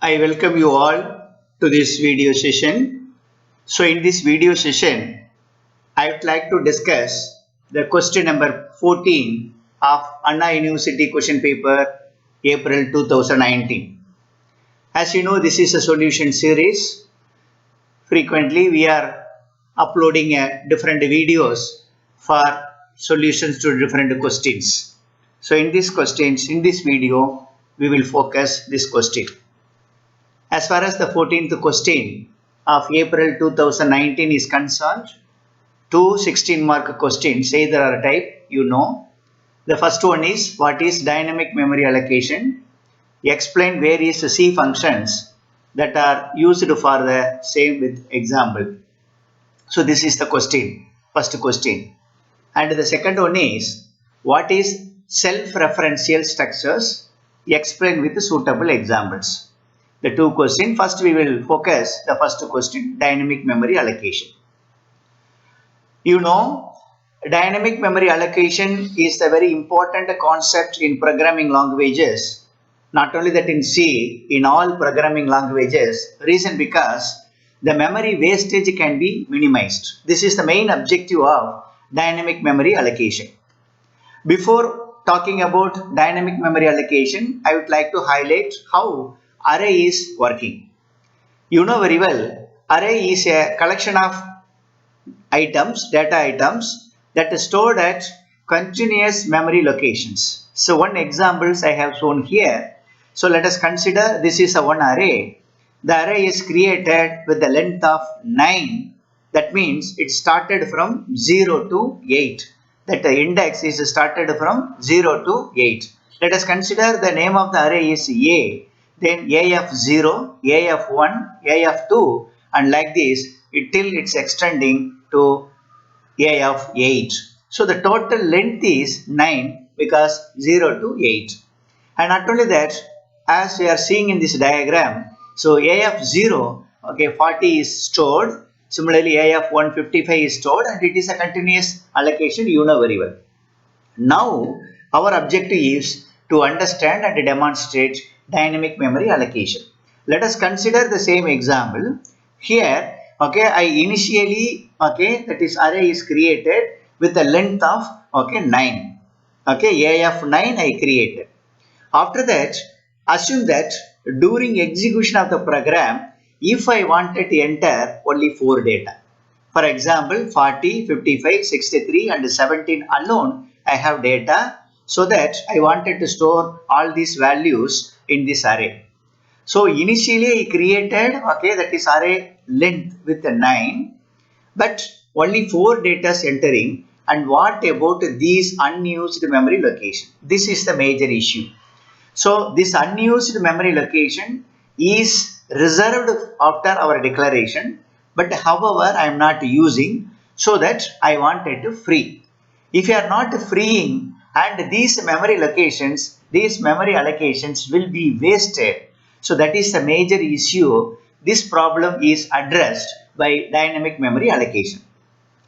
I welcome you all to this video session. So in this video session, I would like to discuss the question number 14 of Anna University question paper April 2019. As you know, this is a solution series. Frequently, we are uploading different videos for solutions to different questions. So in this video, we will focus this question. As far as the 14th question of April 2019 is concerned, two 16-mark questions either are type you know. The first one is what is dynamic memory allocation? Explain various C functions that are used for the same with example. So this is the question, first question. And the second one is what is self-referential structures? Explain with suitable examples. The two questions. First we will focus the first question, dynamic memory allocation. You know, dynamic memory allocation is a very important concept in programming languages. Not only that in C, in all programming languages. Reason because the memory wastage can be minimized. This is the main objective of dynamic memory allocation. Before talking about dynamic memory allocation, I would like to highlight how array is working. You know very well, array is a collection of items, data items that is stored at continuous memory locations. So one examples I have shown here. So let us consider this is a one array. The array is created with the length of 9. That means it started from 0 to 8. That the index is started from 0 to 8. Let us consider the name of the array is A. Then AF0, AF1, AF2 and like this till it's extending to AF8. So the total length is 9 because 0 to 8. And not only that, as we are seeing in this diagram, so AF0, okay, 40 is stored. Similarly, AF155 is stored and it is a continuous allocation, you know very well. Now, our objective is to understand and demonstrate dynamic memory allocation. Let us consider the same example. Here, okay, I initially, okay, that is array is created with a length of, okay, 9. Okay, AF9 I created. After that, assume that during execution of the program, if I wanted to enter only 4 data. For example, 40, 55, 63 and 17 alone I have data, so that I wanted to store all these values in this array. So initially I created, okay, that is array length with the 9, but only 4 data entering, and what about these unused memory location? This is the major issue. So this unused memory location is reserved after our declaration, but however I am not using, so that I wanted to free. If you are not freeing and these memory locations, these memory allocations will be wasted. So that is the major issue. This problem is addressed by dynamic memory allocation.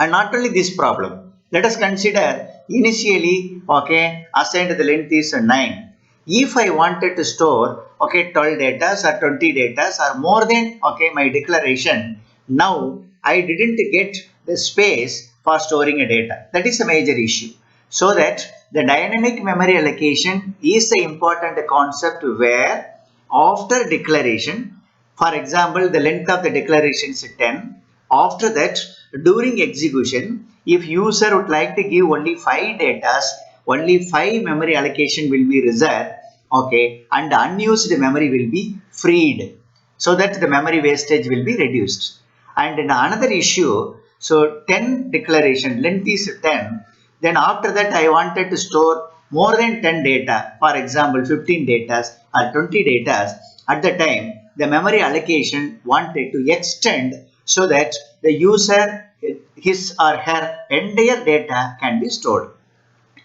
And not only this problem, let us consider initially, okay, assigned the length is 9. If I wanted to store, okay, 12 data or 20 data or more than, okay, my declaration, now I didn't get the space for storing a data. That is a major issue. So that the dynamic memory allocation is the important concept where after declaration, for example, the length of the declaration is 10. After that, during execution, if user would like to give only 5 data, only 5 memory allocation will be reserved, okay, and the unused memory will be freed, so that the memory wastage will be reduced. And in another issue, so 10 declaration, length is 10, then after that I wanted to store more than 10 data, for example 15 data or 20 data, at the time the memory allocation wanted to extend so that the user, his or her entire data can be stored.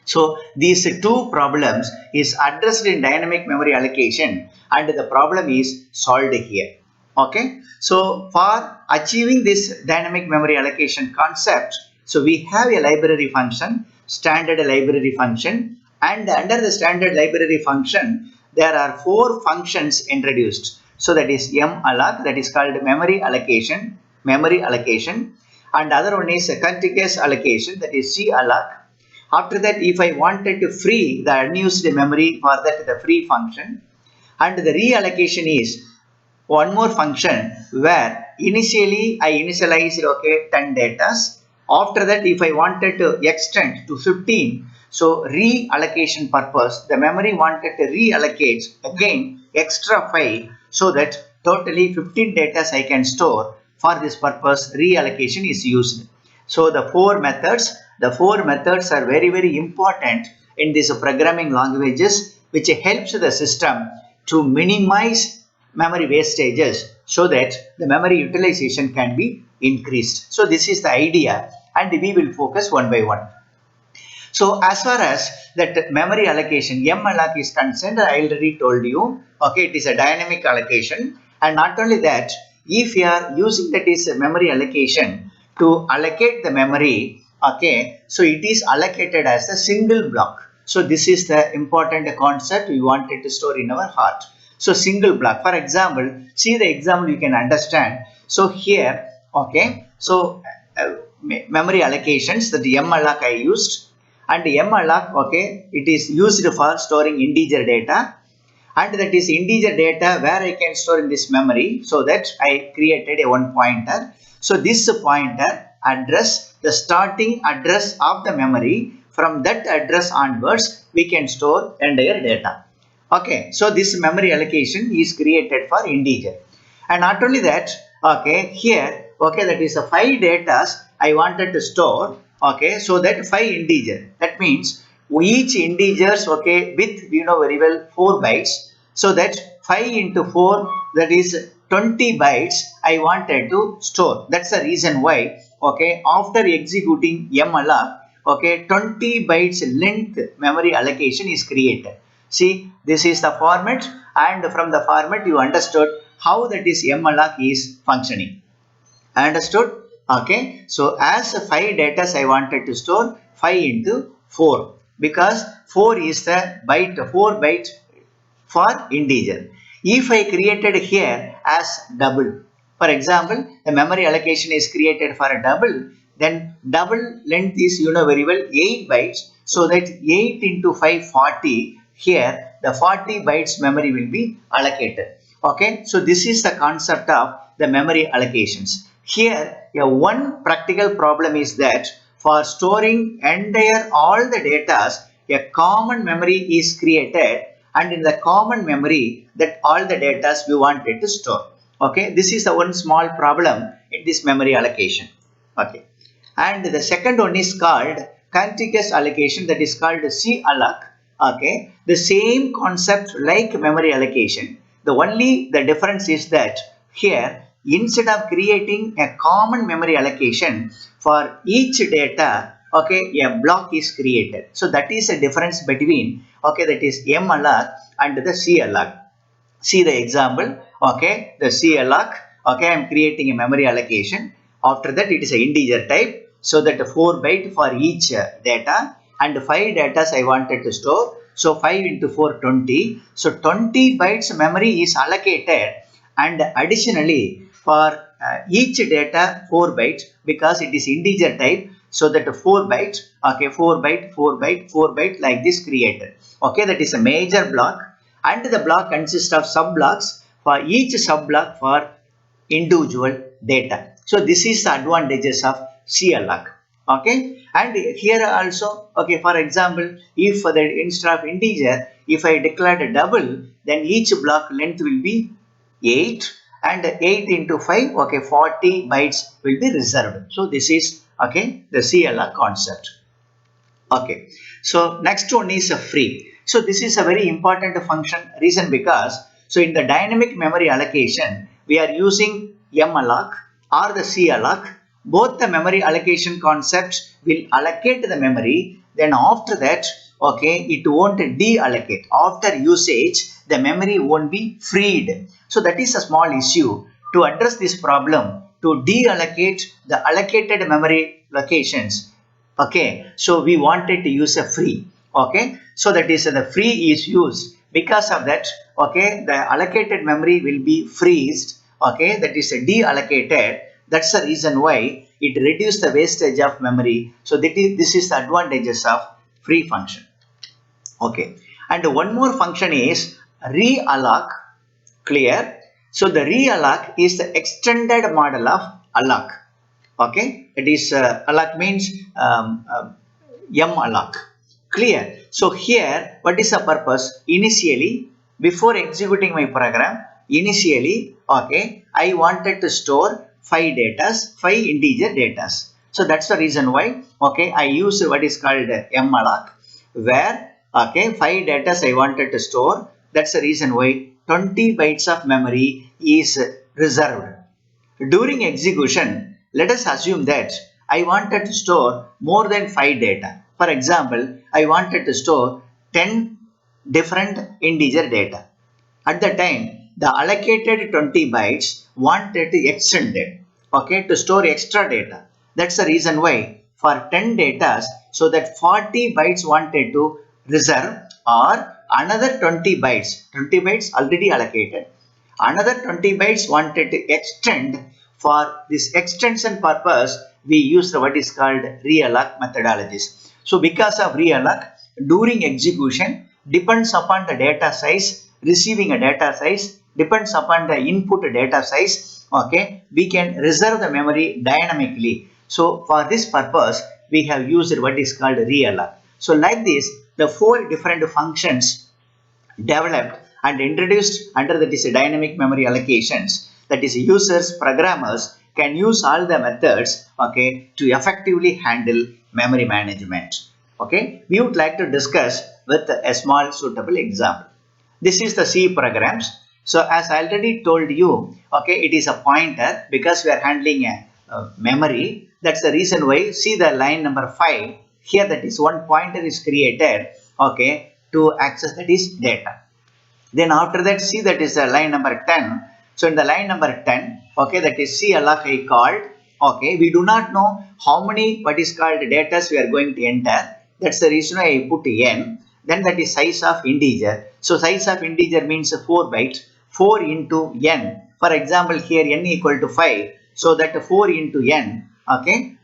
So these two problems is addressed in dynamic memory allocation and the problem is solved here. Okay. So for achieving this dynamic memory allocation concept, so we have a library function, standard library function, and under the standard library function, there are 4 functions introduced. So that is malloc, that is called memory allocation, and other one is contiguous allocation, that is calloc. After that, if I wanted to free the unused memory, for that the free function, and the reallocation is one more function where initially I initialized 10 data. After that, if I wanted to extend to 15, so reallocation purpose, the memory wanted to reallocate again extra 5, so that totally 15 data I can store. For this purpose, reallocation is used. So the four methods are very important in these programming languages, which helps the system to minimize memory wastages so that the memory utilization can be increased. So this is the idea, and we will focus one by one. So as far as that memory allocation, malloc is concerned, I already told you, it is a dynamic allocation, and not only that, if you are using that is memory allocation to allocate the memory, so it is allocated as a single block. So this is the important concept we wanted to store in our heart. So single block. For example, see the example you can understand. So here, so memory allocations, that malloc I used, and malloc, it is used for storing integer data, and that is integer data where I can store in this memory, so that I created a one pointer. So this pointer address the starting address of the memory. From that address onwards, we can store entire data. So this memory allocation is created for integer, and not only that, here, that is a 5 data I wanted to store, so that 5 integer, that means each integers, with very well 4 bytes, so that 5 into 4, that is 20 bytes I wanted to store. That's the reason why, after executing malloc, 20 bytes length memory allocation is created. See, this is the format, and from the format you understood how that is malloc is functioning. Understood? So as 5 data I wanted to store, 5 into 4, because 4 is the 4 byte for integer. If I created here as double, for example, the memory allocation is created for a double, then double length is very well 8 bytes, so that 8 into 5, 40, here the 40 bytes memory will be allocated. So this is the concept of the memory allocations. Here, one practical problem is that for storing entire all the data, a common memory is created, and in the common memory that all the data we wanted to store. This is the one small problem in this memory allocation. And the second one is called contiguous allocation, that is called calloc. The same concept like memory allocation. The difference is that here, instead of creating a common memory allocation for each data, a block is created. So that is the difference between, that is malloc and the calloc. See the example, the calloc, I am creating a memory allocation. After that, it is an integer type, so that 4 byte for each data, and 5 data I wanted to store. So 5 into 4, 20. So 20 bytes memory is allocated, and additionally for each data 4 bytes, because it is integer type, so that 4 bytes, 4 byte, 4 byte, 4 byte, like this created. That is a major block, and the block consists of sub blocks, for each sub block for individual data. So this is the advantages of calloc. And here also, for example, if the instead of integer, if I declared a double, then each block length will be 8, and 8 into 5, 40 bytes will be reserved. So this is the calloc concept. So next one is a free. So this is a very important function, reason because, so in the dynamic memory allocation, we are using malloc or the calloc. Both the memory allocation concepts will allocate the memory, then after that, it won't deallocate. After usage, the memory won't be freed. So that is a small issue. To address this problem, to deallocate the allocated memory locations, so we wanted to use a free. So that is the free is used Because of that, okay, the allocated memory will be freezed, okay, that is deallocated. That's the reason why it reduces the wastage of memory. So this is the advantages of free function. Okay, and one more function is realloc. Clear? So the realloc is the extended model of alloc. Okay, it is alloc means malloc. Clear? So here, what is the purpose? Initially, before executing my program, initially, okay, I wanted to store 5 integer datas. So that's the reason why, okay, I use what is called malloc, where, okay, 5 datas I wanted to store. That's the reason why 20 bytes of memory is reserved. During execution, let us assume that I wanted to store more than 5 data. For example, I wanted to store 10 different integer data. At the time, the allocated 20 bytes wanted to extend it, okay, to store extra data. That's the reason why for 10 data, so that 40 bytes wanted to reserve, or another 20 bytes, 20 bytes already allocated. Another 20 bytes wanted to extend. For this extension purpose, we use what is called realloc methodologies. So because of realloc, during execution, depends upon the data size, receiving a data size, depends upon the input data size, okay, we can reserve the memory dynamically. So for this purpose, we have used what is called realloc. So like this, the 4 different functions developed and introduced under that is dynamic memory allocations, that is users, programmers can use all the methods, okay, to effectively handle memory management. Okay, we would like to discuss with a small suitable example. This is the C programs. So as I already told you, okay, it is a pointer because we are handling a memory. That's the reason why, see the line number 5 here, that is one pointer is created, okay, to access that is data. Then after that, see that is line number 10. So in the line number 10, okay, that is CLF I called. Okay, we do not know how many what is called data we are going to enter. That's the reason why I put n. Then that is size of integer. So size of integer means 4 bytes. 4 into n. For example, here n equal to 5. So that 4 into n. Okay,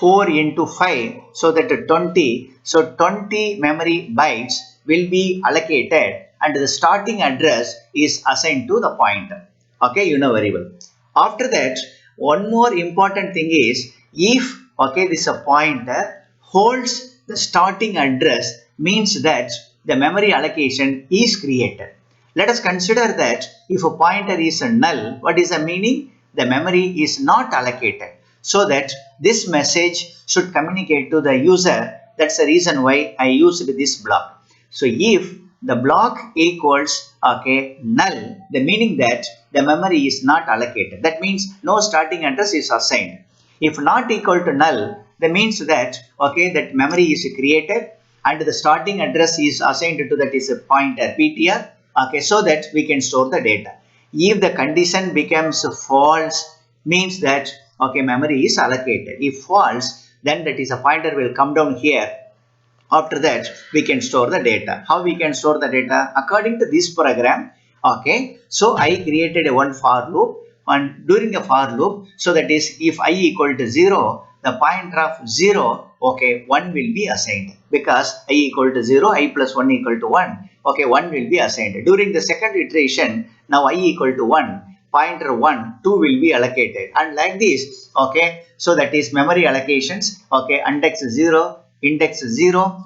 4 into 5, so that 20. So 20 memory bytes will be allocated and the starting address is assigned to the pointer. Okay, you know very well. After that, one more important thing is, if, okay, this a pointer holds the starting address, means that the memory allocation is created. Let us consider that if a pointer is a null, what is the meaning? The memory is not allocated. So that this message should communicate to the user. That's the reason why I used this block. So if the block equals, okay, null, the meaning that the memory is not allocated. That means no starting address is assigned. If not equal to null, that means that, okay, that memory is created and the starting address is assigned to that is a pointer PTR, okay, so that we can store the data. If the condition becomes false, means that, okay, memory is allocated. If false, then that is a pointer will come down here. After that, we can store the data. How we can store the data? According to this program, okay, so I created a one for loop, and during a for loop, so that is if I equal to 0, the pointer of 0, okay, 1 will be assigned, because I equal to 0, I plus 1 equal to 1, okay, 1 will be assigned. During the second iteration, now I equal to 1, pointer 1, 2 will be allocated, and like this, okay, so that is memory allocations, okay, index 0,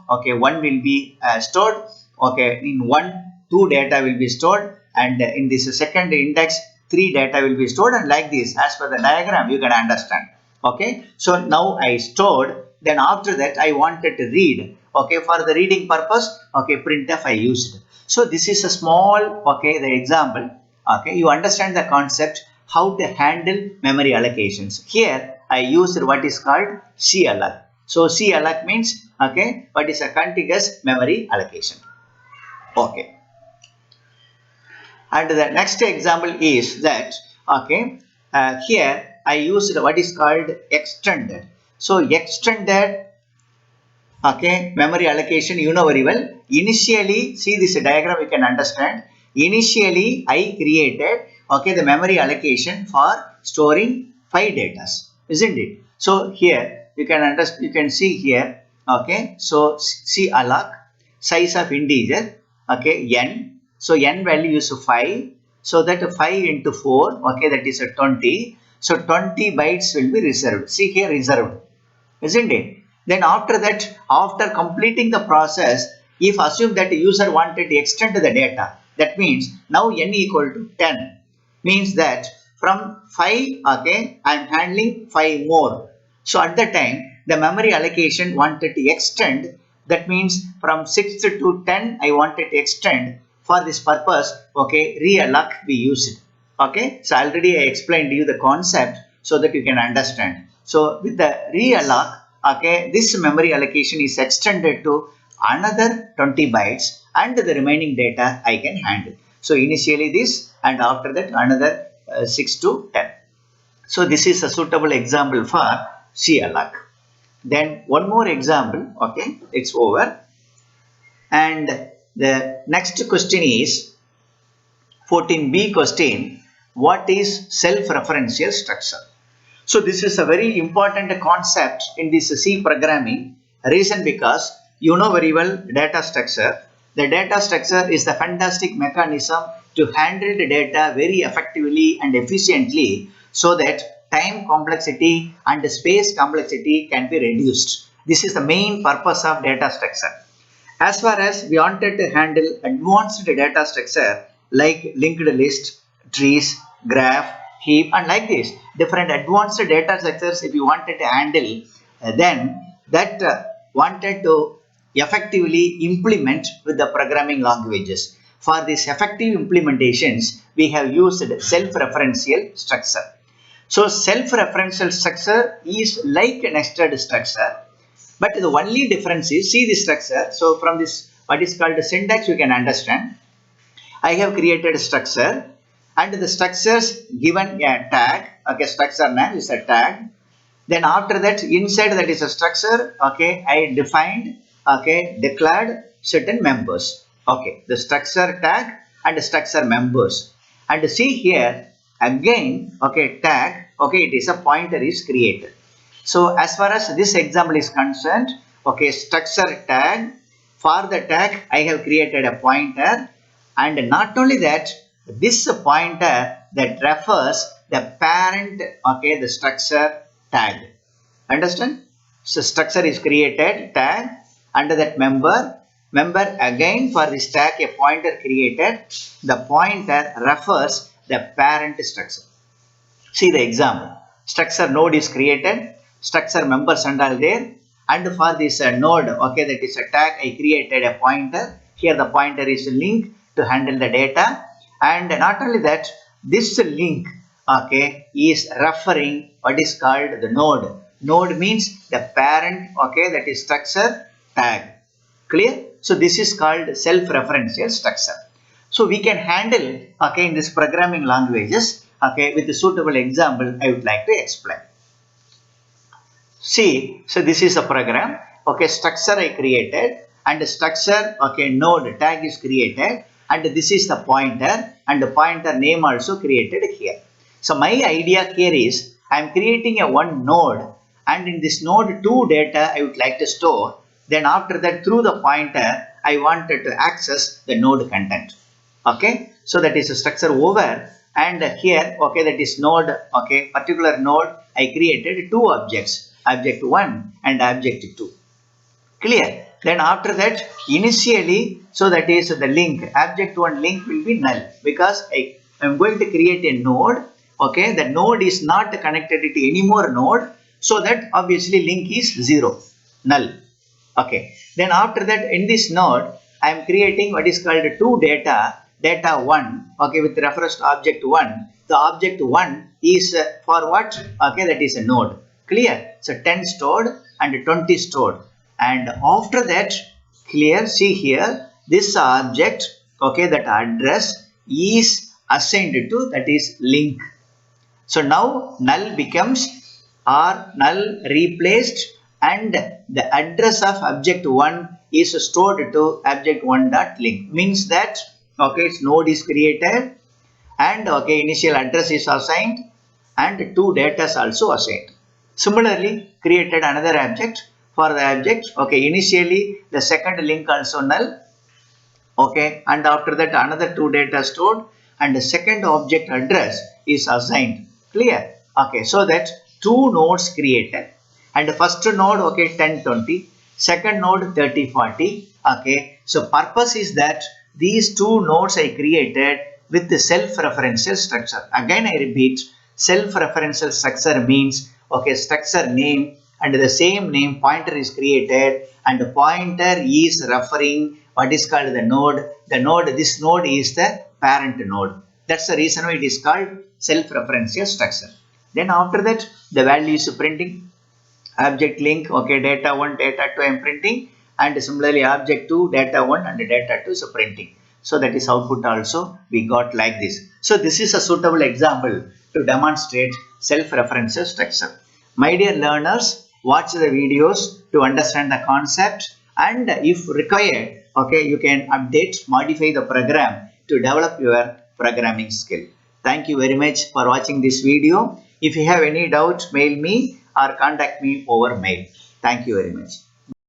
okay, 1 will be stored, okay, in 1, 2 data will be stored, and in this second index, 3 data will be stored, and like this, as per the diagram, you can understand. Okay, so now I stored, then after that I wanted to read, okay, for the reading purpose, okay, printf I used. So this is a small, okay, the example, okay, you understand the concept, how to handle memory allocations. Here I used what is called CLR. So CLR means, okay, what is a contiguous memory allocation. Okay. And the next example is that, okay, here I used what is called extended. So extended Okay, memory allocation, you know very well. Initially, see this diagram, you can understand. Initially, I created, okay, the memory allocation for storing 5 data, isn't it? So here you can understand, you can see here, okay. So see alloc, size of integer, okay, n. So n value is 5. So that 5 into 4, okay, that is a 20. So 20 bytes will be reserved. See here reserved, isn't it? Then after that, after completing the process, if assume that the user wanted to extend the data, that means now n equal to 10, means that from 5, okay, I am handling 5 more. So at the time, the memory allocation wanted to extend, that means from 6 to 10, I wanted to extend. For this purpose, okay, realloc we use it. Okay, so already I explained you the concept so that you can understand. So with the realloc, okay, this memory allocation is extended to another 20 bytes and the remaining data I can handle. So initially this and after that another 6 to 10. So this is a suitable example for CLOC. Then one more example, okay, it's over. And the next question is 14b question. What is self-referential structure? So this is a very important concept in this C programming. Reason because you know very well data structure. The data structure is the fantastic mechanism to handle the data very effectively and efficiently so that time complexity and space complexity can be reduced. This is the main purpose of data structure. As far as we wanted to handle advanced data structure like linked list, trees, graph, heap and like this, different advanced data structures if you wanted to handle, then that wanted to effectively implement with the programming languages. For these effective implementations, we have used self-referential structure. So self-referential structure is like a nested structure. But the only difference is, see the structure. So from this, what is called the syntax, you can understand. I have created a structure and the structures given a tag. Okay, structure name is a tag. Then after that, inside that is a structure. Okay, I defined, okay, declared certain members. Okay, the structure tag and the structure members. And see here again, okay, tag. Okay, it is a pointer is created. So as far as this example is concerned, okay, structure tag, for the tag I have created a pointer, and not only that, this pointer that refers the parent, okay, the structure tag. Understand? So structure is created, tag, under that member again for this tag a pointer created, the pointer refers the parent structure. See the example. Structure node is created, structure members and all there, and for this node, okay, that is a tag, I created a pointer. Here the pointer is a link to handle the data, and not only that, this link, okay, is referring what is called the node. Node means the parent, okay, that is structure tag. Clear? So this is called self-referential structure. So we can handle, okay, in this programming languages, okay, with a suitable example I would like to explain. See, so this is a program, okay, structure I created and the structure, okay, node tag is created and this is the pointer and the pointer name also created here. So my idea here is I am creating a one node and in this node 2 data I would like to store. Then after that through the pointer I wanted to access the node content. Okay, so that is a structure over, and here, okay, that is node, okay, particular node I created two objects, object 1 and object 2. Clear? Then after that initially, so that is the link, object 1 link will be null because I am going to create a node, okay, the node is not connected to any more node, so that obviously link is 0, null. Okay, then after that in this node I am creating what is called two data 1, okay, with reference to object 1. The object 1 is for what? Okay, that is a node. Clear? So 10 stored and 20 stored. And after that, clear, see here, this object, okay, that address is assigned to, that is link. So now null becomes, or null replaced and the address of object 1 is stored to object 1 dot link. Means that okay, its node is created and okay, initial address is assigned and two data is also assigned. Similarly, created another object for the object okay, initially the second link also null okay, and after that another two data stored and the second object address is assigned. Clear? Okay, so that two nodes created and the first node okay 1020, second node 3040. Okay, so purpose is that these two nodes I created with the self-referential structure. Again I repeat, self-referential structure means okay, structure name and the same name pointer is created and the pointer is referring what is called the node. The node, this node is the parent node. That's the reason why it is called self-referential structure. Then after that the value is printing object link okay, data 1 data 2 I am printing and similarly object 2 data 1 and data 2 is printing. So that is output also we got like this. So this is a suitable example to demonstrate self-referential structure. My dear learners, watch the videos to understand the concept and if required okay, you can update modify the program to develop your programming skill. Thank you very much for watching this video. If you have any doubt, mail me or contact me over mail. Thank you very much.